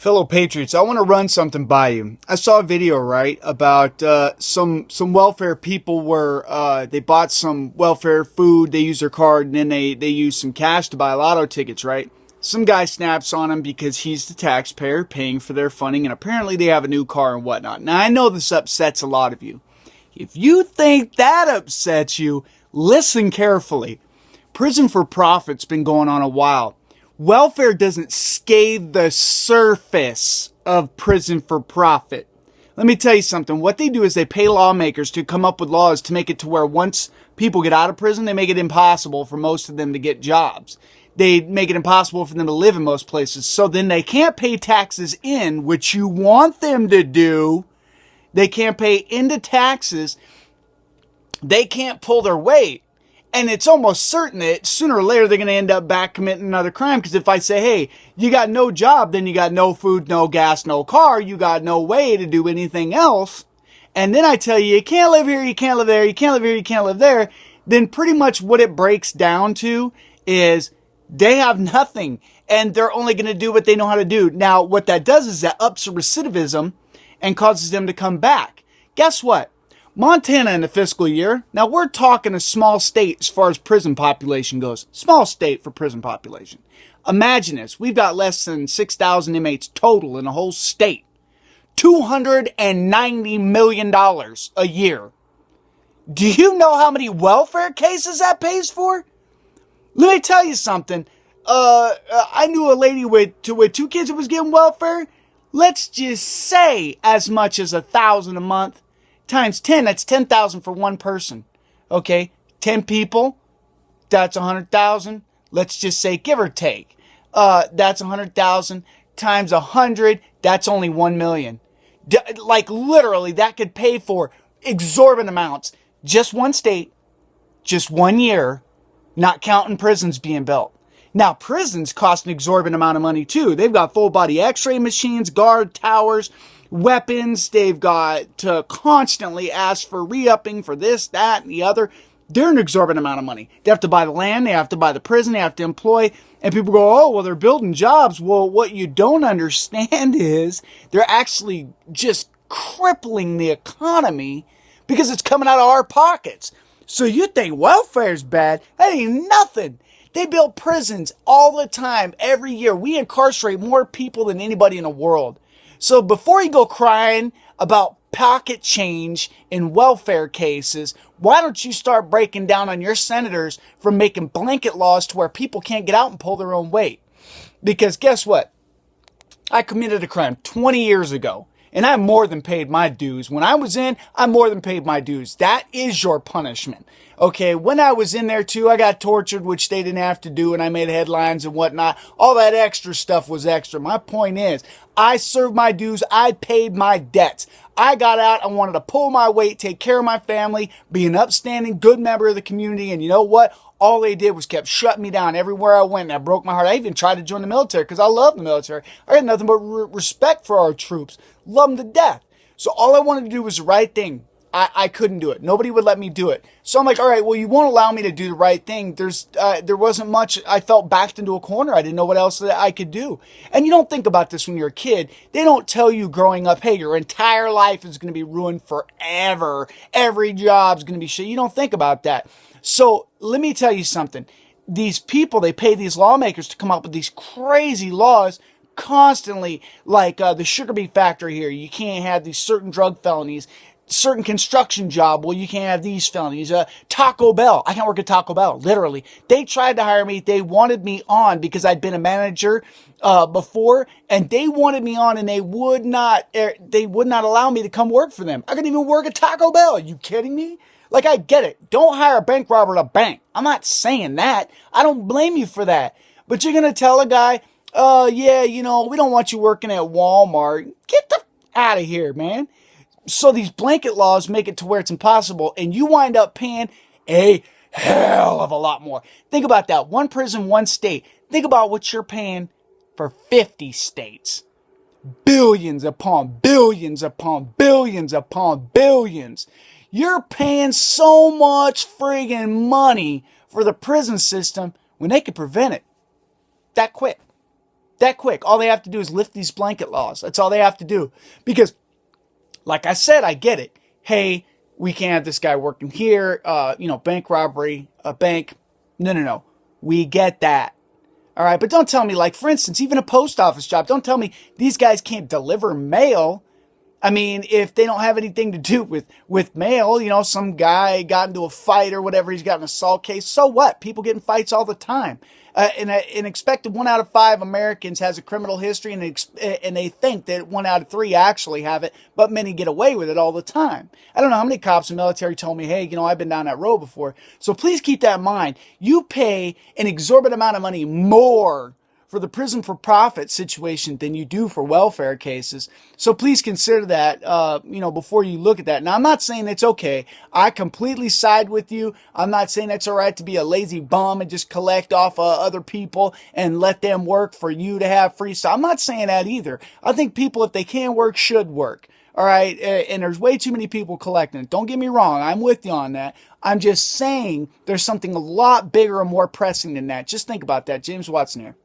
Fellow patriots, I want to run something by you. I saw a video, right, about some welfare people where they bought some welfare food, they used their card, and then they used some cash to buy lotto tickets, right? Some guy snaps on them because he's the taxpayer paying for their funding, and apparently they have a new car and whatnot. Now, I know this upsets a lot of you. If you think that upsets you, listen carefully. Prison for Profit's been going on a while. Welfare doesn't scathe the surface of prison for profit. Let me tell you something. What they do is they pay lawmakers to come up with laws to make it to where once people get out of prison, they make it impossible for most of them to get jobs. They make it impossible for them to live in most places. So then they can't pay taxes in, which you want them to do. They can't pay into taxes. They can't pull their weight. And it's almost certain that sooner or later they're going to end up back committing another crime. Because if I say, hey, you got no job, then you got no food, no gas, no car, you got no way to do anything else. And then I tell you, you can't live here, you can't live there, you can't live here, you can't live there. Then pretty much what it breaks down to is they have nothing. And they're only going to do what they know how to do. Now, what that does is that ups recidivism and causes them to come back. Guess what? Montana in the fiscal year, now we're talking a small state as far as prison population goes. Small state for prison population. Imagine this. We've got less than 6,000 inmates total in the whole state. $290 million a year. Do you know how many welfare cases that pays for? Let me tell you something. I knew a lady with two kids who was getting welfare. Let's just say as much as $1,000 a month. Times 10, that's 10,000 for one person. Okay, 10 people, that's 100,000. Let's just say, give or take, that's 100,000 times 100. That's only 1 million. Like literally, that could pay for exorbitant amounts. Just one state, just 1 year, not counting prisons being built. Now, prisons cost an exorbitant amount of money too. They've got full body X-ray machines, guard towers, weapons. They've got to constantly ask for re-upping for this, that, and the other. They're an exorbitant amount of money. They have to buy the land. They have to buy the prison. They have to employ. And people go, oh, well, they're building jobs. Well, what you don't understand is they're actually just crippling the economy because it's coming out of our pockets. So you think welfare's bad? That ain't nothing. They build prisons all the time, every year. We incarcerate more people than anybody in the world. So before you go crying about pocket change in welfare cases, why don't you start breaking down on your senators for making blanket laws to where people can't get out and pull their own weight? Because guess what? I committed a crime 20 years ago, and I more than paid my dues. When I was in, I more than paid my dues. That is your punishment. Okay, when I was in there too, I got tortured, which they didn't have to do, and I made headlines and whatnot. All that extra stuff was extra. My point is, I served my dues. I paid my debts. I got out. I wanted to pull my weight, take care of my family, be an upstanding, good member of the community. And you know what? All they did was kept shutting me down everywhere I went. And that broke my heart. I even tried to join the military because I love the military. I had nothing but respect for our troops. Love them to death. So all I wanted to do was the right thing. I couldn't do it. Nobody would let me do it. So I'm like, all right, well, you won't allow me to do the right thing. There wasn't much. I felt backed into a corner. I didn't know what else that I could do. And you don't think about this when you're a kid. They don't tell you growing up, hey, your entire life is going to be ruined forever. Every job's going to be shit. You don't think about that. So let me tell you something. These people, they pay these lawmakers to come up with these crazy laws constantly, like the sugar beet factory here. You can't have these certain drug felonies. Certain construction job, well, you can't have these felonies. Taco Bell, I can't work at Taco Bell, literally. They tried to hire me. They wanted me on because I'd been a manager before, and they wanted me on, and they would not allow me to come work for them. I couldn't even work at Taco Bell. Are you kidding me? Like, I get it. Don't hire a bank robber at a bank. I'm not saying that. I don't blame you for that. But you're going to tell a guy, yeah, we don't want you working at Walmart. Get the out of here, man. So these blanket laws make it to where it's impossible, and you wind up paying a hell of a lot more. Think about that. One prison, one state. Think about what you're paying for 50 states. Billions upon billions upon billions upon billions. You're paying so much friggin' money for the prison system when they could prevent it that quick. That quick. All they have to do is lift these blanket laws. That's all they have to do. Because, like I said, I get it. Hey, we can't have this guy working here. Bank robbery, a bank. No. We get that. All right. But don't tell me, like, for instance, even a post office job, don't tell me these guys can't deliver mail. I mean, if they don't have anything to do with mail, some guy got into a fight or whatever, he's got an assault case. So what? People get in fights all the time. And expected 1 out of 5 Americans has a criminal history, and they think that 1 out of 3 actually have it, but many get away with it all the time. I don't know how many cops in the military told me, hey, I've been down that road before. So please keep that in mind. You pay an exorbitant amount of money more for the prison for profit situation than you do for welfare cases. So please consider that, before you look at that. Now, I'm not saying it's okay. I completely side with you. I'm not saying it's all right to be a lazy bum and just collect off other people and let them work for you to have free stuff. I'm not saying that either. I think people, if they can work, should work. All right. And there's way too many people collecting it. Don't get me wrong. I'm with you on that. I'm just saying there's something a lot bigger and more pressing than that. Just think about that. James Watson here.